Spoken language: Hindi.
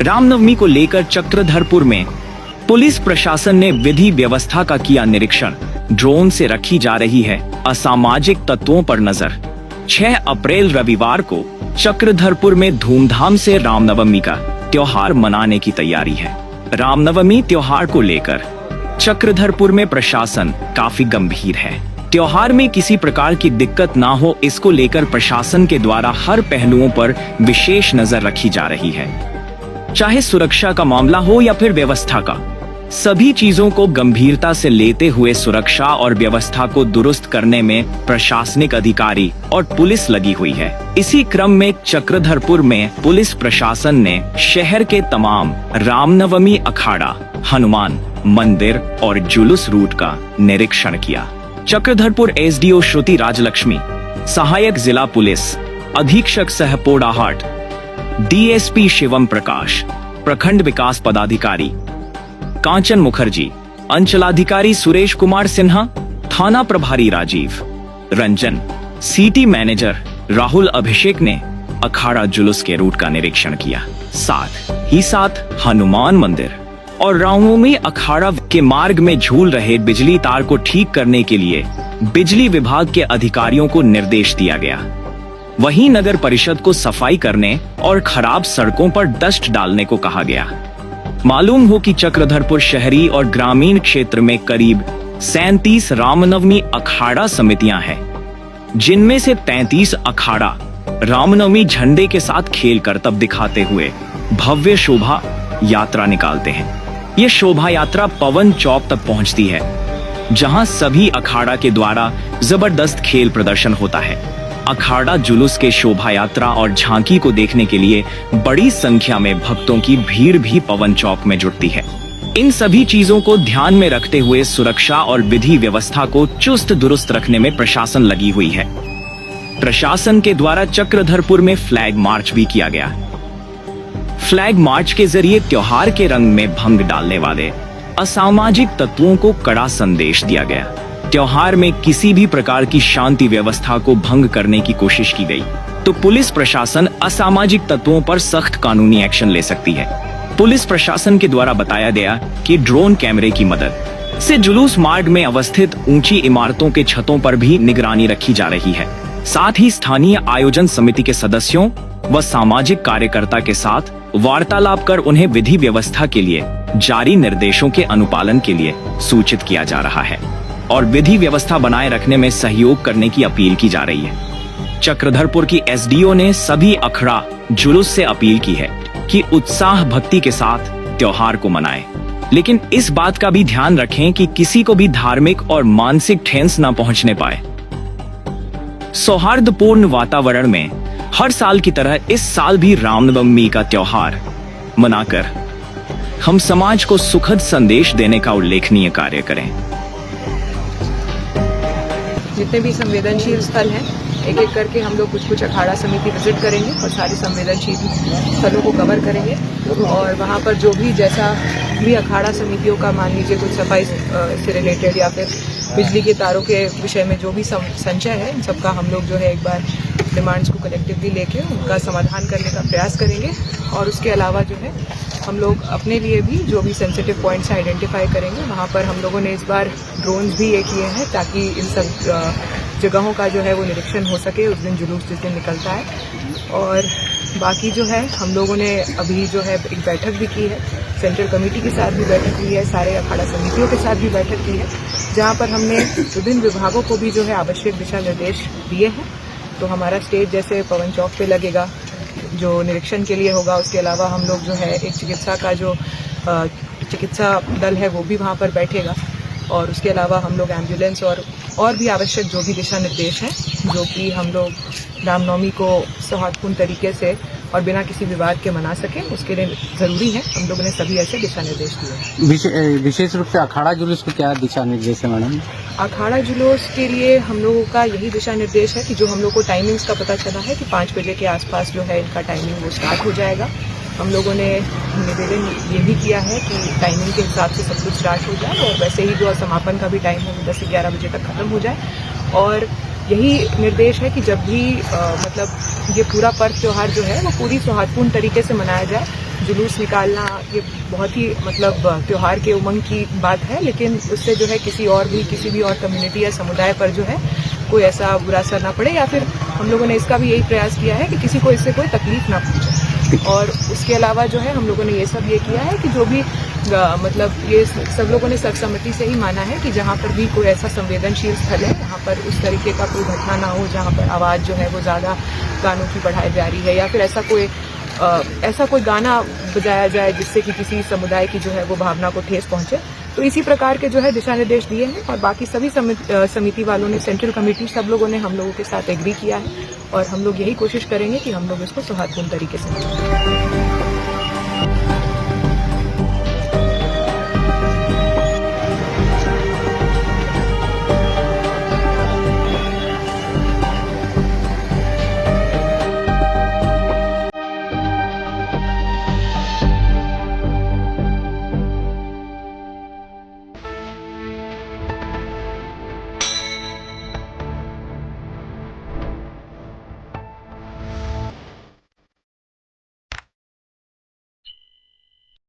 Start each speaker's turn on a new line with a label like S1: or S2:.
S1: रामनवमी को लेकर चक्रधरपुर में पुलिस प्रशासन ने विधि व्यवस्था का किया निरीक्षण। ड्रोन से रखी जा रही है असामाजिक तत्वों पर नजर। 6 अप्रैल रविवार को चक्रधरपुर में धूमधाम से रामनवमी का त्योहार मनाने की तैयारी है। रामनवमी त्योहार को लेकर चक्रधरपुर में प्रशासन काफी गंभीर है। त्योहार में किसी प्रकार की दिक्कत ना हो, इसको लेकर प्रशासन के द्वारा हर पहलुओं पर विशेष नजर रखी जा रही है। चाहे सुरक्षा का मामला हो या फिर व्यवस्था का, सभी चीजों को गंभीरता से लेते हुए सुरक्षा और व्यवस्था को दुरुस्त करने में प्रशासनिक अधिकारी और पुलिस लगी हुई है। इसी क्रम में चक्रधरपुर में पुलिस प्रशासन ने शहर के तमाम रामनवमी अखाड़ा, हनुमान मंदिर और जुलूस रूट का निरीक्षण किया। चक्रधरपुर एसडीओ श्रुति राजलक्ष्मी, सहायक जिला पुलिस अधीक्षक सह पोडाहाट, डीएसपी शिवम प्रकाश, प्रखंड विकास पदाधिकारी कांचन मुखर्जी, अंचलाधिकारी सुरेश कुमार सिन्हा, थाना प्रभारी राजीव रंजन, सिटी मैनेजर राहुल अभिषेक ने अखाड़ा जुलूस के रूट का निरीक्षण किया। साथ ही साथ हनुमान मंदिर और रामनवमी अखाड़ा के मार्ग में झूल रहे बिजली तार को ठीक करने के लिए बिजली विभाग के अधिकारियों को निर्देश दिया गया। वहीं नगर परिषद को सफाई करने और खराब सड़कों पर डस्ट डालने को कहा गया। मालूम हो कि चक्रधरपुर शहरी और ग्रामीण क्षेत्र में करीब 37 रामनवमी अखाड़ा समितियां हैं, जिनमें से 33 अखाड़ा रामनवमी झंडे के साथ खेल करतब दिखाते हुए भव्य शोभा यात्रा निकालते हैं। ये शोभा यात्रा पवन चौक तक पहुंचती है, जहां सभी अखाड़ा के द्वारा जबरदस्त खेल प्रदर्शन होता है। अखाड़ा जुलूस के शोभा यात्रा और झांकी को देखने के लिए बड़ी संख्या में भक्तों की भीड़ भी पवन चौक में जुटती है। इन सभी चीजों को ध्यान में रखते हुए सुरक्षा और विधि व्यवस्था को चुस्त दुरुस्त रखने में प्रशासन लगी हुई है। प्रशासन के द्वारा चक्रधरपुर में फ्लैग मार्च भी किया गया। फ्लैग मार्च के जरिए त्योहार के रंग में भंग डालने वाले असामाजिक तत्वों को कड़ा संदेश दिया गया। त्योहार में किसी भी प्रकार की शांति व्यवस्था को भंग करने की कोशिश की गई तो पुलिस प्रशासन असामाजिक तत्वों पर सख्त कानूनी एक्शन ले सकती है। पुलिस प्रशासन के द्वारा बताया गया कि ड्रोन कैमरे की मदद से जुलूस मार्ग में अवस्थित ऊंची इमारतों के छतों पर भी निगरानी रखी जा रही है। साथ ही स्थानीय आयोजन समिति के सदस्यों व सामाजिक कार्यकर्ता के साथ वार्तालाप कर उन्हें विधि व्यवस्था के लिए जारी निर्देशों के अनुपालन के लिए सूचित किया जा रहा है और विधि व्यवस्था बनाए रखने में सहयोग करने की अपील की जा रही है। चक्रधरपुर की एसडीओ ने सभी अखाड़ा जुलूस से अपील की है कि उत्साह भक्ति के साथ त्योहार को मनाएं, लेकिन इस बात का भी ध्यान रखें कि किसी को भी धार्मिक और मानसिक ठेस न पहुंचने पाए। सौहार्दपूर्ण वातावरण में हर साल की तरह इस साल भी रामनवमी का त्योहार मनाकर हम समाज को सुखद संदेश देने का उल्लेखनीय कार्य करें।
S2: जितने भी संवेदनशील स्थल हैं, एक एक करके हम लोग कुछ अखाड़ा समिति विजिट करेंगे और सारी संवेदनशील स्थलों को कवर करेंगे और वहाँ पर जो भी जैसा भी अखाड़ा समितियों का मान लीजिए कुछ सफाई से रिलेटेड या फिर बिजली के तारों के विषय में जो भी संचय है, इन सबका हम लोग जो है एक बार डिमांड्स को कलेक्टिवली लेके उनका समाधान करने का प्रयास करेंगे। और उसके अलावा जो है हम लोग अपने लिए भी जो भी सेंसिटिव पॉइंट्स आइडेंटिफाई करेंगे। वहाँ पर हम लोगों ने इस बार ड्रोन्स भी ये किए हैं ताकि इन सब जगहों का जो है वो निरीक्षण हो सके उस दिन जुलूस जिस दिन निकलता है। और बाकी जो है हम लोगों ने अभी जो है एक बैठक भी की है, सेंट्रल कमेटी के साथ भी बैठक की है, सारे अखाड़ा समितियों के साथ भी बैठक की है, जहाँ पर हमने विभिन्न विभागों को भी जो है आवश्यक दिशा निर्देश दिए हैं। तो हमारा स्टेज जैसे पवन चौक पे लगेगा जो निरीक्षण के लिए होगा, उसके अलावा हम लोग जो है एक चिकित्सा का जो चिकित्सा दल है वो भी वहाँ पर बैठेगा और उसके अलावा हम लोग एम्बुलेंस और भी आवश्यक जो भी दिशा निर्देश हैं जो कि हम लोग रामनवमी को सौहार्दपूर्ण तरीके से और बिना किसी विवाद के मना सकें, उसके लिए ज़रूरी है हम लोगों ने सभी ऐसे दिशा निर्देश दिए।
S3: विशेष रूप से अखाड़ा जुलूस को क्या दिशा निर्देश है मैडम?
S2: अखाड़ा जुलूस के लिए हम लोगों का यही दिशा निर्देश है कि जो हम लोग को टाइमिंग्स का पता चला है कि 5 बजे के आसपास जो है इनका टाइमिंग वो स्टार्ट हो जाएगा। हम लोगों ने निवेदन ये भी किया है कि टाइमिंग के हिसाब से सब कुछ स्टार्ट हो जाए और वैसे ही जो समापन का भी टाइम है वो 10 से 11 बजे तक खत्म हो जाए। और यही निर्देश है कि जब भी मतलब ये पूरा पर्व त्योहार जो है वो पूरी सौहार्दपूर्ण तरीके से मनाया जाए जुलूस निकालना ये बहुत ही मतलब त्योहार के उमंग की बात है, लेकिन उससे जो है किसी भी और कम्युनिटी या समुदाय पर जो है कोई ऐसा बुरा असर ना पड़े, या फिर हम लोगों ने इसका भी यही प्रयास किया है कि किसी को इससे कोई तकलीफ ना पहुंचे। और उसके अलावा जो है हम लोगों ने ये सब ये किया है कि जो भी मतलब ये सब लोगों ने सर्वसम्मति से ही माना है कि जहाँ पर भी कोई ऐसा संवेदनशील स्थल है, वहाँ पर उस तरीके का कोई घटना ना हो जहाँ पर आवाज़ जो है वो ज़्यादा गानों की बढ़ाई जा रही है, या फिर ऐसा कोई गाना बजाया जाए जिससे कि किसी समुदाय की जो है वो भावना को ठेस पहुंचे। तो इसी प्रकार के जो है दिशा निर्देश दिए हैं, और बाकी सभी समिति वालों ने, सेंट्रल कमेटी, सब लोगों ने हम लोगों के साथ एग्री किया है, और हम लोग यही कोशिश करेंगे कि हम लोग इसको सौहार्दपूर्ण तरीके से